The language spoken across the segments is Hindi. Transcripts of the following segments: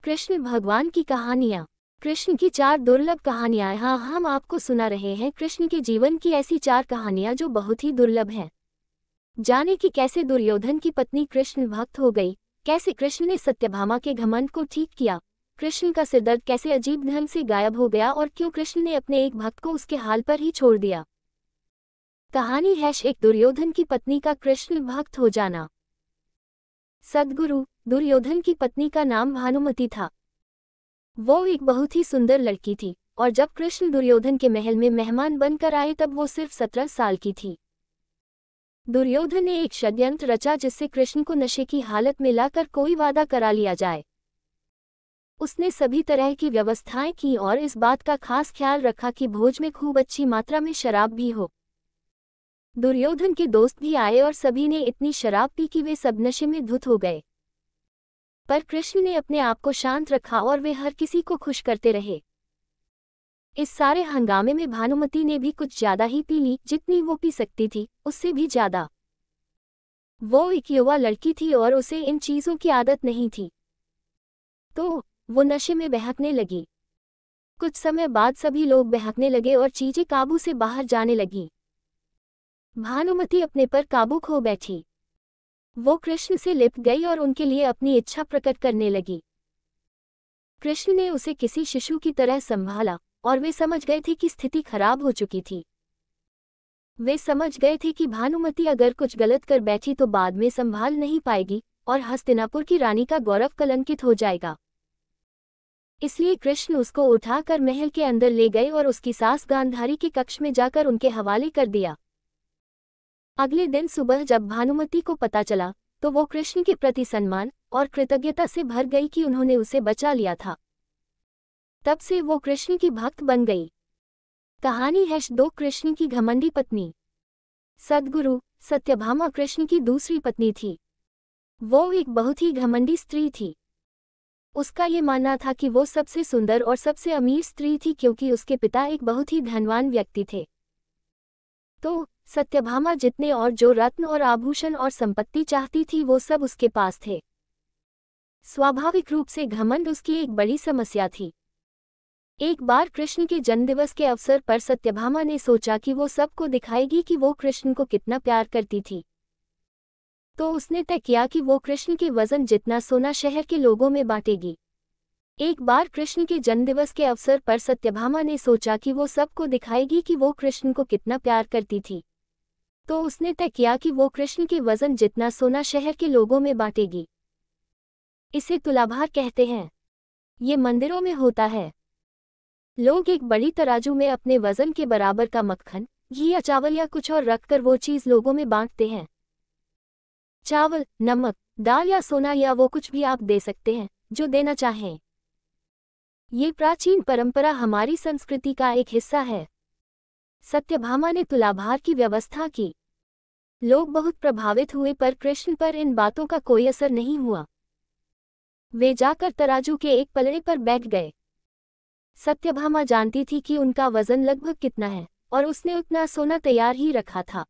कृष्ण भगवान की कहानियाँ। कृष्ण की 4 दुर्लभ कहानियाँ। हाँ, हम आपको सुना रहे हैं कृष्ण के जीवन की ऐसी 4 कहानियाँ जो बहुत ही दुर्लभ हैं। जाने कि कैसे दुर्योधन की पत्नी कृष्ण भक्त हो गई, कैसे कृष्ण ने सत्यभामा के घमंड को ठीक किया, कृष्ण का सिरदर्द कैसे अजीब ढंग से गायब हो गया और क्यों कृष्ण ने अपने एक भक्त को उसके हाल पर ही छोड़ दिया। कहानी है एक दुर्योधन की पत्नी का कृष्ण भक्त हो जाना। सद्गुरु दुर्योधन की पत्नी का नाम भानुमति था। वो एक बहुत ही सुंदर लड़की थी और जब कृष्ण दुर्योधन के महल में मेहमान बनकर आए तब वो सिर्फ 17 साल की थी। दुर्योधन ने एक षड्यंत्र रचा जिससे कृष्ण को नशे की हालत में लाकर कोई वादा करा लिया जाए। उसने सभी तरह की व्यवस्थाएं की और इस बात का खास ख्याल रखा कि भोज में खूब अच्छी मात्रा में शराब भी हो। दुर्योधन के दोस्त भी आए और सभी ने इतनी शराब पी कि वे सब नशे में धुत हो गए। पर कृष्ण ने अपने आप को शांत रखा और वे हर किसी को खुश करते रहे। इस सारे हंगामे में भानुमति ने भी कुछ ज्यादा ही पी ली, जितनी वो पी सकती थी उससे भी ज्यादा। वो एक युवा लड़की थी और उसे इन चीजों की आदत नहीं थी, तो वो नशे में बहकने लगी। कुछ समय बाद सभी लोग बहकने लगे और चीजें काबू से बाहर जाने लगीं। भानुमति अपने पर काबू खो बैठी। वो कृष्ण से लिपट गई और उनके लिए अपनी इच्छा प्रकट करने लगी। कृष्ण ने उसे किसी शिशु की तरह संभाला और वे समझ गए थे कि स्थिति खराब हो चुकी थी। वे समझ गए थे कि भानुमति अगर कुछ गलत कर बैठी तो बाद में संभाल नहीं पाएगी और हस्तिनापुर की रानी का गौरव कलंकित हो जाएगा। इसलिए कृष्ण उसको उठाकर महल के अंदर ले गए और उसकी सास गांधारी के कक्ष में जाकर उनके हवाले कर दिया। अगले दिन सुबह जब भानुमति को पता चला तो वो कृष्ण के प्रति सम्मान और कृतज्ञता से भर गई कि उन्होंने उसे बचा लिया था। तब से वो कृष्ण की भक्त बन गई। कहानी है 2 कृष्ण की घमंडी पत्नी। सद्गुरु सत्यभामा कृष्ण की दूसरी पत्नी थी। वो एक बहुत ही घमंडी स्त्री थी। उसका ये मानना था कि वो सबसे सुंदर और सबसे अमीर स्त्री थी क्योंकि उसके पिता एक बहुत ही धनवान व्यक्ति थे। तो सत्यभामा जितने और जो रत्न और आभूषण और संपत्ति चाहती थी वो सब उसके पास थे। स्वाभाविक रूप से घमंड उसकी एक बड़ी समस्या थी। एक बार कृष्ण के जन्मदिवस के अवसर पर सत्यभामा ने सोचा कि वो सबको दिखाएगी कि वो कृष्ण को कितना प्यार करती थी। तो उसने तय किया कि वो कृष्ण के वजन जितना सोना शहर के लोगों में बांटेगी। एक बार कृष्ण के जन्मदिवस के अवसर पर सत्यभामा ने सोचा कि वो सबको दिखाएगी कि वो कृष्ण को कितना प्यार करती थी। तो उसने तय किया कि वो कृष्ण के वजन जितना सोना शहर के लोगों में बांटेगी। इसे तुलाभार कहते हैं। ये मंदिरों में होता है। लोग एक बड़ी तराजू में अपने वजन के बराबर का मक्खन, घी या चावल या कुछ और रखकर वो चीज लोगों में बांटते हैं। चावल, नमक, दाल या सोना या वो कुछ भी आप दे सकते हैं जो देना चाहें। ये प्राचीन परंपरा हमारी संस्कृति का एक हिस्सा है। सत्यभामा ने तुलाभार की व्यवस्था की। लोग बहुत प्रभावित हुए पर कृष्ण पर इन बातों का कोई असर नहीं हुआ। वे जाकर तराजू के एक पलड़े पर बैठ गए। सत्यभामा जानती थी कि उनका वजन लगभग कितना है और उसने उतना सोना तैयार ही रखा था।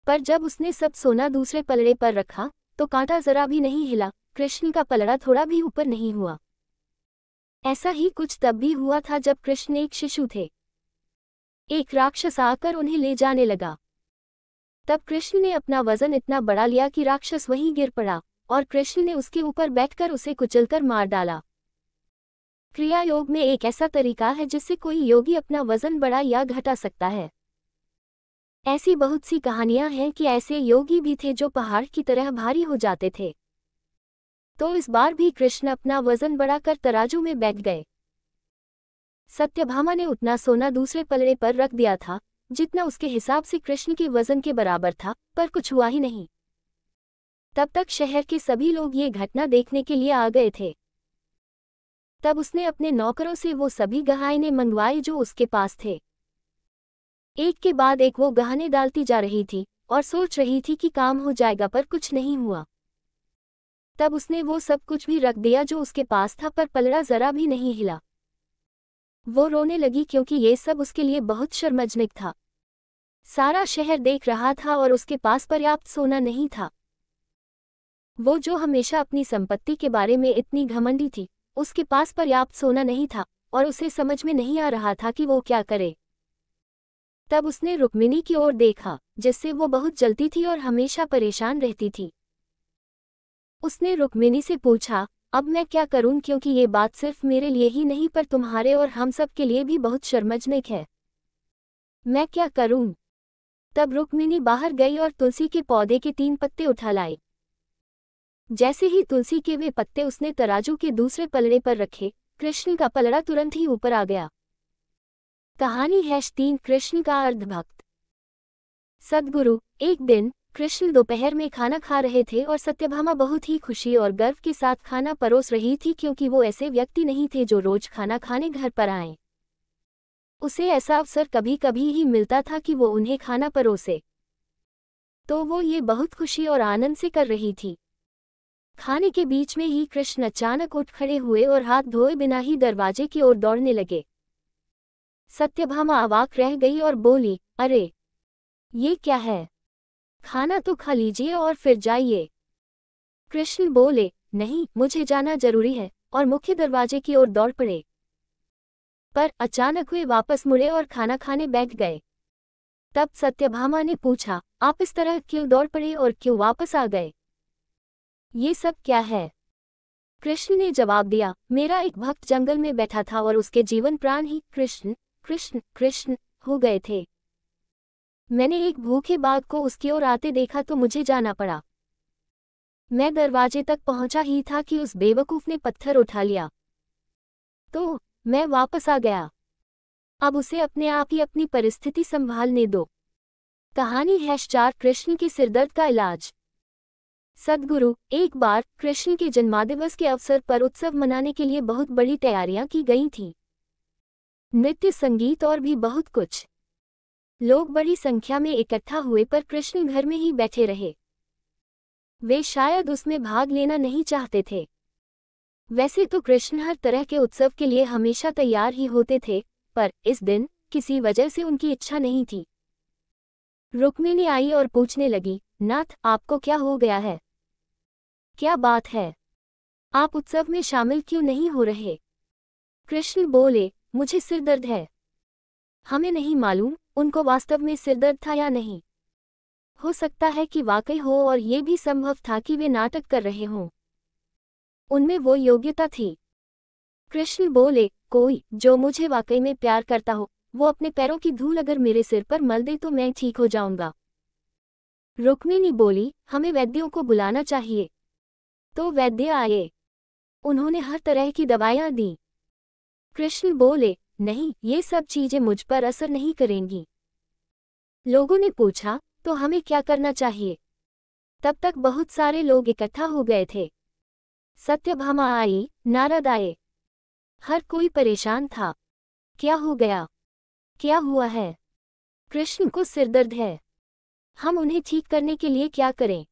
पर जब उसने सब सोना दूसरे पलड़े पर रखा तो कांटा जरा भी नहीं हिला, कृष्ण का पलड़ा थोड़ा भी ऊपर नहीं हुआ। ऐसा ही कुछ तब भी हुआ था जब कृष्ण एक शिशु थे। एक राक्षस आकर उन्हें ले जाने लगा। तब कृष्ण ने अपना वजन इतना बढ़ा लिया कि राक्षस वहीं गिर पड़ा और कृष्ण ने उसके ऊपर बैठकर उसे कुचलकर मार डाला। क्रिया योग में एक ऐसा तरीका है जिससे कोई योगी अपना वजन बढ़ा या घटा सकता है। ऐसी बहुत सी कहानियां हैं कि ऐसे योगी भी थे जो पहाड़ की तरह भारी हो जाते थे। तो इस बार भी कृष्ण अपना वजन बढ़ाकर तराजू में बैठ गए। सत्यभामा ने उतना सोना दूसरे पलड़े पर रख दिया था जितना उसके हिसाब से कृष्ण के वजन के बराबर था, पर कुछ हुआ ही नहीं। तब तक शहर के सभी लोग ये घटना देखने के लिए आ गए थे। तब उसने अपने नौकरों से वो सभी गहने मंगवाए जो उसके पास थे। एक के बाद एक वो गहने डालती जा रही थी और सोच रही थी कि काम हो जाएगा, पर कुछ नहीं हुआ। तब उसने वो सब कुछ भी रख दिया जो उसके पास था, पर पलड़ा जरा भी नहीं हिला। वो रोने लगी क्योंकि ये सब उसके लिए बहुत शर्मजनक था। सारा शहर देख रहा था और उसके पास पर्याप्त सोना नहीं था। वो जो हमेशा अपनी संपत्ति के बारे में इतनी घमंडी थी, उसके पास पर्याप्त सोना नहीं था और उसे समझ में नहीं आ रहा था कि वो क्या करे। तब उसने रुक्मिणी की ओर देखा, जिससे वो बहुत जलती थी और हमेशा परेशान रहती थी। उसने रुक्मिणी से पूछा, अब मैं क्या करूं, क्योंकि ये बात सिर्फ मेरे लिए ही नहीं पर तुम्हारे और हम सब के लिए भी बहुत शर्मजनक है। मैं क्या करूं? तब रुक्मिणी बाहर गई और तुलसी के पौधे के 3 पत्ते उठा लाई। जैसे ही तुलसी के वे पत्ते उसने तराजू के दूसरे पलड़े पर रखे, कृष्ण का पलड़ा तुरंत ही ऊपर आ गया। कहानी #3 कृष्ण का अर्धभक्त। सद्गुरु। एक दिन कृष्ण दोपहर में खाना खा रहे थे और सत्यभामा बहुत ही खुशी और गर्व के साथ खाना परोस रही थी, क्योंकि वो ऐसे व्यक्ति नहीं थे जो रोज खाना खाने घर पर आएं। उसे ऐसा अवसर कभी कभी ही मिलता था कि वो उन्हें खाना परोसे, तो वो ये बहुत खुशी और आनंद से कर रही थी। खाने के बीच में ही कृष्ण अचानक उठ खड़े हुए और हाथ धोए बिना ही दरवाजे की ओर दौड़ने लगे। सत्यभामा अवाक रह गई और बोली, अरे ये क्या है? खाना तो खा लीजिए और फिर जाइए। कृष्ण बोले, नहीं, मुझे जाना जरूरी है, और मुख्य दरवाजे की ओर दौड़ पड़े। पर अचानक वे वापस मुड़े और खाना खाने बैठ गए। तब सत्यभामा ने पूछा, आप इस तरह क्यों दौड़ पड़े और क्यों वापस आ गए? ये सब क्या है? कृष्ण ने जवाब दिया, मेरा एक भक्त जंगल में बैठा था और उसके जीवन प्राण ही कृष्ण कृष्ण कृष्ण हो गए थे। मैंने एक भूखे बाघ को उसकी ओर आते देखा तो मुझे जाना पड़ा। मैं दरवाजे तक पहुंचा ही था कि उस बेवकूफ ने पत्थर उठा लिया, तो मैं वापस आ गया। अब उसे अपने आप ही अपनी परिस्थिति संभालने दो। कहानी #4 कृष्ण के सिरदर्द का इलाज। सद्गुरु। एक बार कृष्ण के जन्मदिवस के अवसर पर उत्सव मनाने के लिए बहुत बड़ी तैयारियां की गई थीं। नृत्य, संगीत और भी बहुत कुछ। लोग बड़ी संख्या में इकट्ठा हुए पर कृष्ण घर में ही बैठे रहे। वे शायद उसमें भाग लेना नहीं चाहते थे। वैसे तो कृष्ण हर तरह के उत्सव के लिए हमेशा तैयार ही होते थे, पर इस दिन किसी वजह से उनकी इच्छा नहीं थी। रुक्मिणी आई और पूछने लगी, नाथ, आपको क्या हो गया है? क्या बात है? आप उत्सव में शामिल क्यों नहीं हो रहे? कृष्ण बोले, मुझे सिर दर्द है। हमें नहीं मालूम उनको वास्तव में सिर दर्द था या नहीं। हो सकता है कि वाकई हो और ये भी संभव था कि वे नाटक कर रहे हों। उनमें वो योग्यता थी। कृष्ण बोले, कोई जो मुझे वाकई में प्यार करता हो, वो अपने पैरों की धूल अगर मेरे सिर पर मल दे तो मैं ठीक हो जाऊंगा। रुक्मिणी बोली, हमें वैद्यों को बुलाना चाहिए। तो वैद्य आए। उन्होंने हर तरह की दवाइयां दी। कृष्ण बोले, नहीं, ये सब चीजें मुझ पर असर नहीं करेंगी। लोगों ने पूछा, तो हमें क्या करना चाहिए? तब तक बहुत सारे लोग इकट्ठा हो गए थे। सत्यभामा आई, नारद आए। हर कोई परेशान था। क्या हो गया? क्या हुआ है? कृष्ण को सिरदर्द है। हम उन्हें ठीक करने के लिए क्या करें?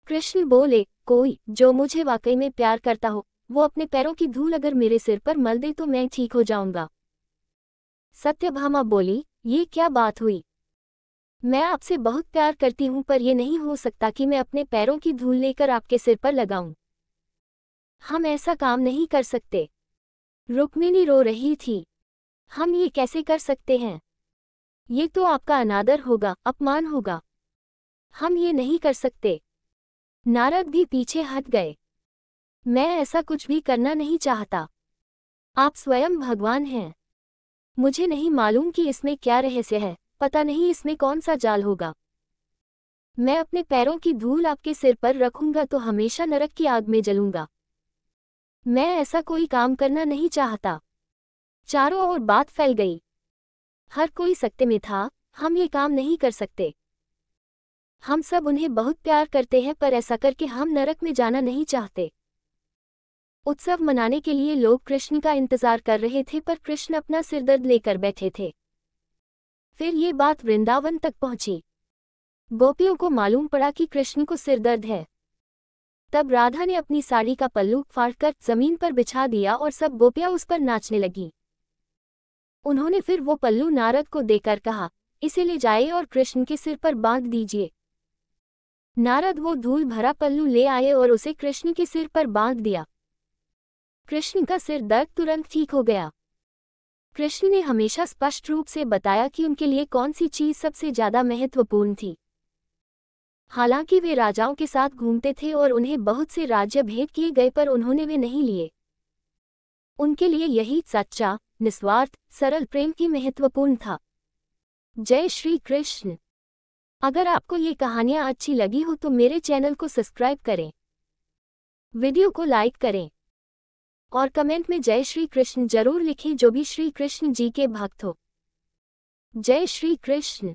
कृष्ण बोले, कोई जो मुझे वाकई में प्यार करता हो, वो अपने पैरों की धूल अगर मेरे सिर पर मल दे तो मैं ठीक हो जाऊंगा। सत्यभामा बोली, ये क्या बात हुई? मैं आपसे बहुत प्यार करती हूं, पर यह नहीं हो सकता कि मैं अपने पैरों की धूल लेकर आपके सिर पर लगाऊं। हम ऐसा काम नहीं कर सकते। रुक्मिणी रो रही थी। हम ये कैसे कर सकते हैं? ये तो आपका अनादर होगा, अपमान होगा। हम ये नहीं कर सकते। नारद भी पीछे हट गए। मैं ऐसा कुछ भी करना नहीं चाहता। आप स्वयं भगवान हैं। मुझे नहीं मालूम कि इसमें क्या रहस्य है, पता नहीं इसमें कौन सा जाल होगा। मैं अपने पैरों की धूल आपके सिर पर रखूंगा तो हमेशा नरक की आग में जलूंगा। मैं ऐसा कोई काम करना नहीं चाहता। चारों ओर बात फैल गई। हर कोई सकते में था, हम ये काम नहीं कर सकते। हम सब उन्हें बहुत प्यार करते हैं, पर ऐसा करके हम नरक में जाना नहीं चाहते। उत्सव मनाने के लिए लोग कृष्ण का इंतजार कर रहे थे, पर कृष्ण अपना सिरदर्द लेकर बैठे थे। फिर ये बात वृंदावन तक पहुंची। गोपियों को मालूम पड़ा कि कृष्ण को सिरदर्द है। तब राधा ने अपनी साड़ी का पल्लू फाड़कर जमीन पर बिछा दिया और सब गोपियां उस पर नाचने लगीं। उन्होंने फिर वो पल्लू नारद को देकर कहा, इसे ले जाइए और कृष्ण के सिर पर बांध दीजिए। नारद वो धूल भरा पल्लू ले आए और उसे कृष्ण के सिर पर बांध दिया। कृष्ण का सिर दर्द तुरंत ठीक हो गया। कृष्ण ने हमेशा स्पष्ट रूप से बताया कि उनके लिए कौन सी चीज सबसे ज्यादा महत्वपूर्ण थी। हालांकि वे राजाओं के साथ घूमते थे और उन्हें बहुत से राज्य भेंट किए गए, पर उन्होंने वे नहीं लिए। उनके लिए यही सच्चा, निस्वार्थ, सरल प्रेम ही महत्वपूर्ण था। जय श्री कृष्ण। अगर आपको ये कहानियाँ अच्छी लगी हो तो मेरे चैनल को सब्सक्राइब करें, वीडियो को लाइक करें और कमेंट में जय श्री कृष्ण जरूर लिखें जो भी श्री कृष्ण जी के भक्त हो। जय श्री कृष्ण।